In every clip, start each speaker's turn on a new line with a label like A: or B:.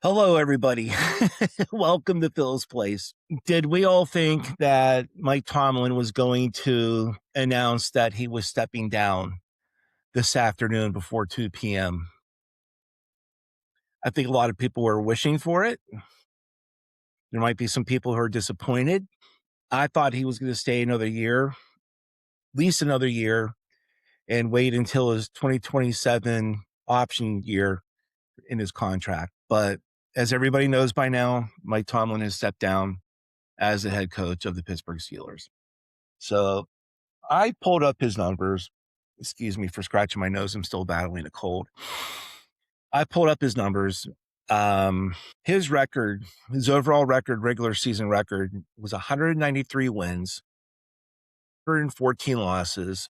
A: Hello, everybody. Welcome to Phil's Place. Did we all think that Mike Tomlin was going to announce that he was stepping down this afternoon before 2 p.m.? I think a lot of people were wishing for it. There might be some people who are disappointed. I thought he was going to stay another year, at least another year, and wait until his 2027 option year in his contract. But as everybody knows by now, Mike Tomlin has stepped down as the head coach of the Pittsburgh Steelers. So I pulled up his numbers. Excuse me for scratching my nose. I'm still battling a cold. I pulled up his numbers. His record, his overall record, regular season record was 193 wins, 114 losses,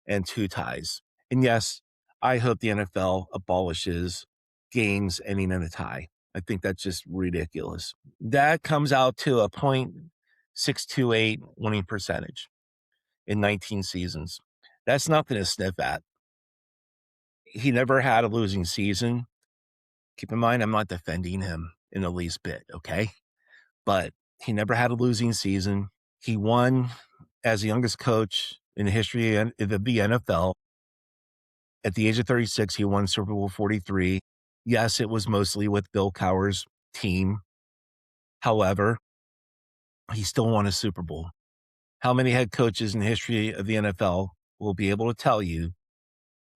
A: and 2 ties. And yes, I hope the NFL abolishes games ending in a tie. I think that's just ridiculous. That comes out to a .628 winning percentage in 19 seasons. That's nothing to sniff at. He never had a losing season. Keep in mind, I'm not defending him in the least bit, okay? But he never had a losing season. He won as the youngest coach in the history of the NFL. At the age of 36, he won Super Bowl 43. Yes, it was mostly with Bill Cowher's team. However, he still won a Super Bowl. How many head coaches in the history of the NFL will be able to tell you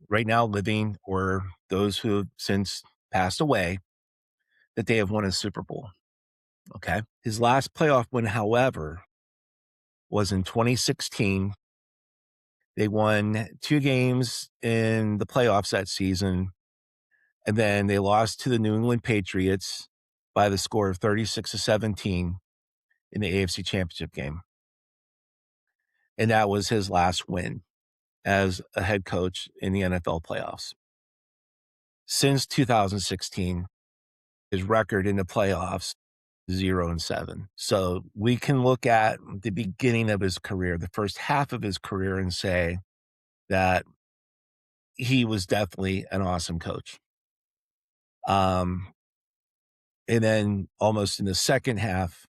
A: right now living or those who have since passed away that they have won a Super Bowl? Okay. His last playoff win, however, was in 2016. They won 2 games in the playoffs that season, and then they lost to the New England Patriots by the score of 36-17 in the AFC Championship game. And that was his last win as a head coach in the NFL playoffs. Since 2016, his record in the playoffs, 0-7. So we can look at the beginning of his career, the first half of his career, and say that he was definitely an awesome coach. And then almost in the second half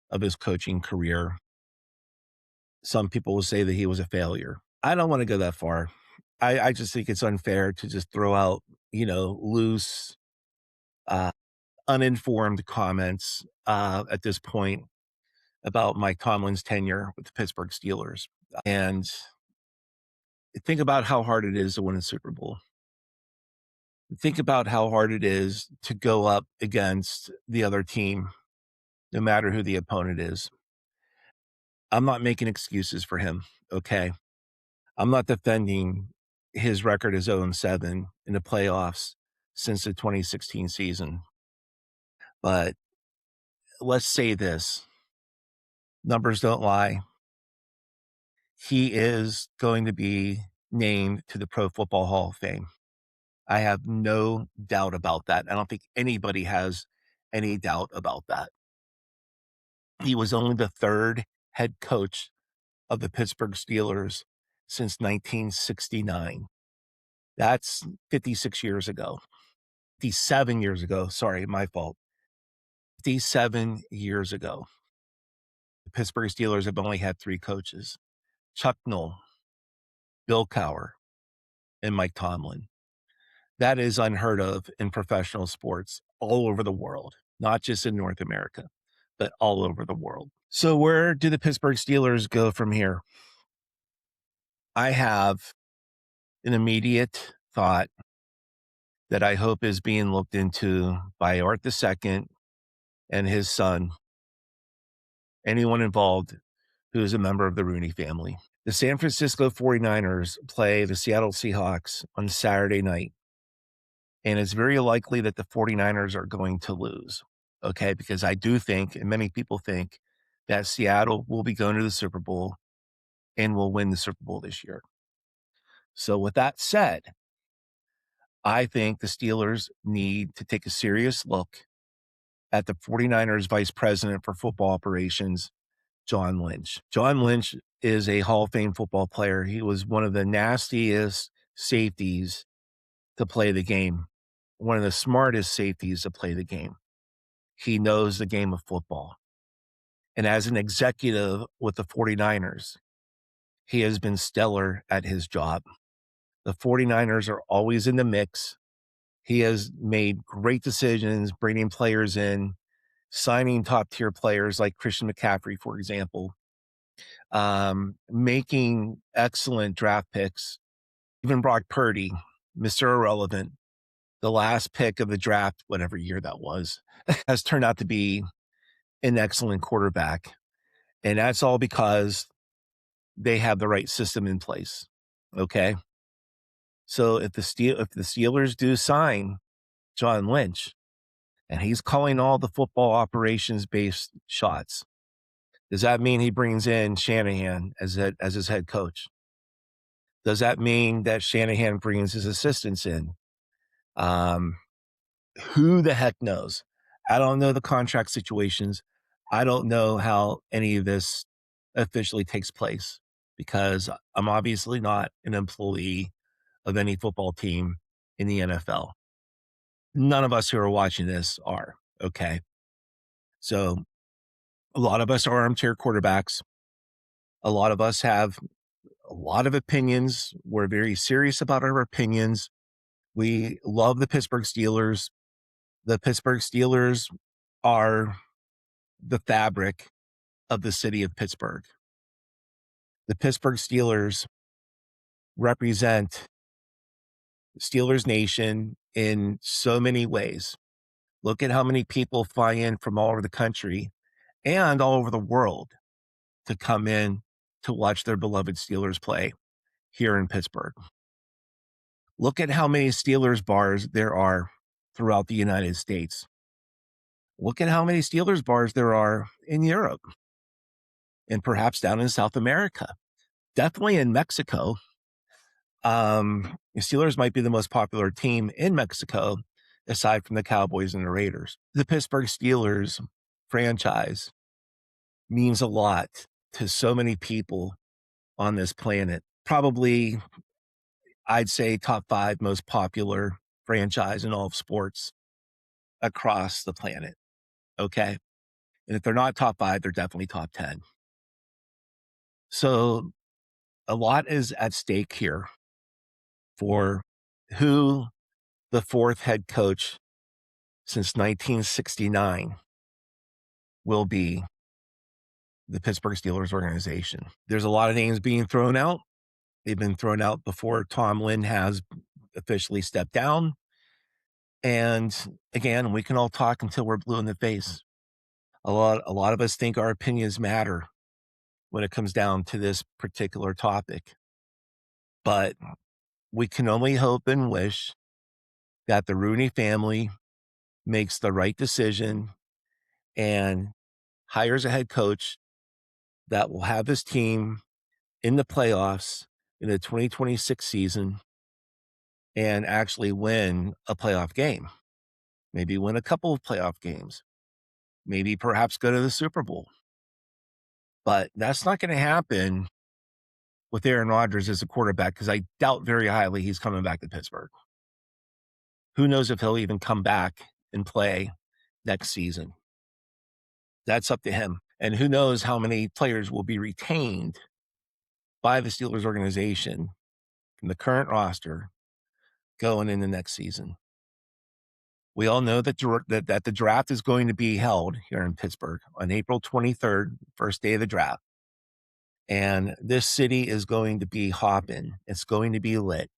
A: of his coaching career, some people will say that he was a failure. I don't want to go that far. I just think it's unfair to just throw out, loose, uninformed comments at this point about Mike Tomlin's tenure with the Pittsburgh Steelers. And think about how hard it is to win a Super Bowl. Think about how hard it is to go up against the other team, no matter who the opponent is. I'm not making excuses for him, okay? I'm not defending his record as 0-7 in the playoffs since the 2016 season. But let's say this. Numbers don't lie. He is going to be named to the Pro Football Hall of Fame. I have no doubt about that. I don't think anybody has any doubt about that. He was only the 3rd head coach of the Pittsburgh Steelers since 1969. That's 56 years ago. 57 years ago. Sorry, my fault. 57 years ago. The Pittsburgh Steelers have only had 3 coaches: Chuck Noll, Bill Cowher, and Mike Tomlin. That is unheard of in professional sports all over the world, not just in North America, but all over the world. So where do the Pittsburgh Steelers go from here? I have an immediate thought that I hope is being looked into by Art II and his son, anyone involved who is a member of the Rooney family. The San Francisco 49ers play the Seattle Seahawks on Saturday night. And it's very likely that the 49ers are going to lose, okay? Because I do think, and many people think, that Seattle will be going to the Super Bowl and will win the Super Bowl this year. So with that said, I think the Steelers need to take a serious look at the 49ers vice president for football operations, John Lynch. John Lynch is a Hall of Fame football player. He was one of the nastiest safeties to play the game, one of the smartest safeties to play the game. he knows the game of football. And as an executive with the 49ers, he has been stellar at his job. The 49ers are always in the mix. He has made great decisions, bringing players in, signing top-tier players like Christian McCaffrey, for example, making excellent draft picks. Even Brock Purdy, Mr. Irrelevant, the last pick of the draft, whatever year that was, has turned out to be an excellent quarterback. And that's all because they have the right system in place. Okay. So if the Steelers do sign John Lynch and he's calling all the football operations based shots, does that mean he brings in Shanahan as his head coach? Does that mean that Shanahan brings his assistants in? Who the heck knows? I don't know the contract situations. I don't know how any of this officially takes place because I'm obviously not an employee of any football team in the NFL. None of us who are watching this are, okay? So a lot of us are armchair quarterbacks. A lot of us have a lot of opinions. We're very serious about our opinions. We love the Pittsburgh Steelers. The Pittsburgh Steelers are the fabric of the city of Pittsburgh. The Pittsburgh Steelers represent Steelers Nation in so many ways. Look at how many people fly in from all over the country and all over the world to come in to watch their beloved Steelers play here in Pittsburgh. Look at how many Steelers bars there are throughout the United States. Look at how many Steelers bars there are in Europe and perhaps down in South America. Definitely in Mexico. The Steelers might be the most popular team in Mexico, aside from the Cowboys and the Raiders. The Pittsburgh Steelers franchise means a lot to so many people on this planet. Probably, I'd say, top 5 most popular franchise in all of sports across the planet. Okay. And if they're not top 5, they're definitely top 10. So a lot is at stake here for who the 4th head coach since 1969 will be the Pittsburgh Steelers organization. There's a lot of names being thrown out. They've been thrown out before Tomlin has officially stepped down. And again, we can all talk until we're blue in the face. A lot of us think our opinions matter when it comes down to this particular topic. But we can only hope and wish that the Rooney family makes the right decision and hires a head coach that will have his team in the playoffs in the 2026 season and actually win a playoff game. Maybe win a couple of playoff games. Maybe perhaps go to the Super Bowl. But that's not going to happen with Aaron Rodgers as a quarterback because I doubt very highly he's coming back to Pittsburgh. Who knows if he'll even come back and play next season? That's up to him. And who knows how many players will be retained by the Steelers organization from the current roster going in the next season. We all know that the draft is going to be held here in Pittsburgh on April 23rd, first day of the draft. And this city is going to be hopping. It's going to be lit.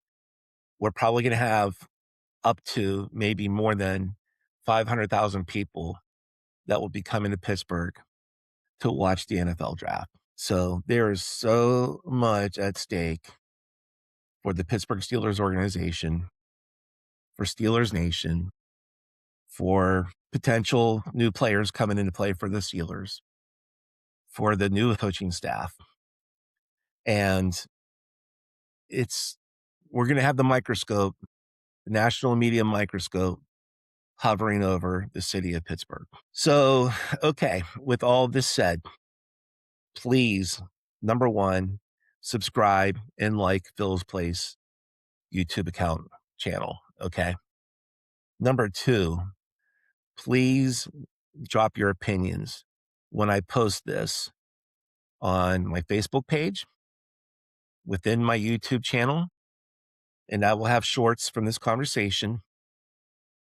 A: We're probably going to have up to maybe more than 500,000 people that will be coming to Pittsburgh to watch the NFL draft. So there is so much at stake for the Pittsburgh Steelers organization, for Steelers Nation, for potential new players coming into play for the Steelers, for the new coaching staff. And we're going to have the microscope, the national media microscope, hovering over the city of Pittsburgh. So, okay, with all this said, please, number 1, subscribe and like Phil's Place YouTube account channel, okay? Number 2, please drop your opinions when I post this on my Facebook page, within my YouTube channel, and I will have shorts from this conversation,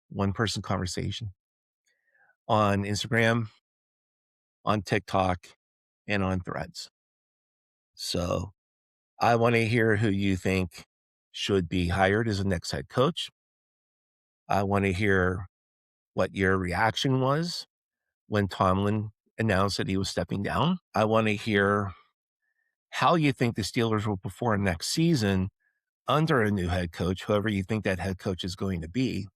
A: one person conversation, on Instagram, on TikTok, and on Threads. So I want to hear who you think should be hired as a next head coach. I want to hear what your reaction was when Tomlin announced that he was stepping down. I want to hear how you think the Steelers will perform next season under a new head coach, whoever you think that head coach is going to be.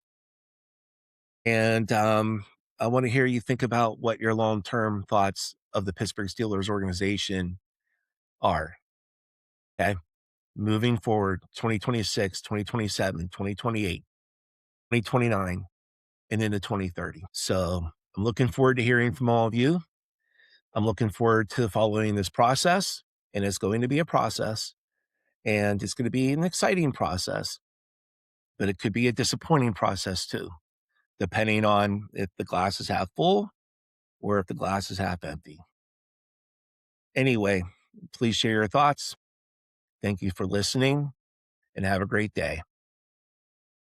A: And I want to hear you think about what your long-term thoughts of the Pittsburgh Steelers organization are. Okay. Moving forward, 2026, 2027, 2028, 2029, and into 2030. So I'm looking forward to hearing from all of you. I'm looking forward to following this process, and it's going to be a process, and it's going to be an exciting process, but it could be a disappointing process too, depending on if the glass is half full or if the glass is half empty. Anyway, please share your thoughts. Thank you for listening, and have a great day.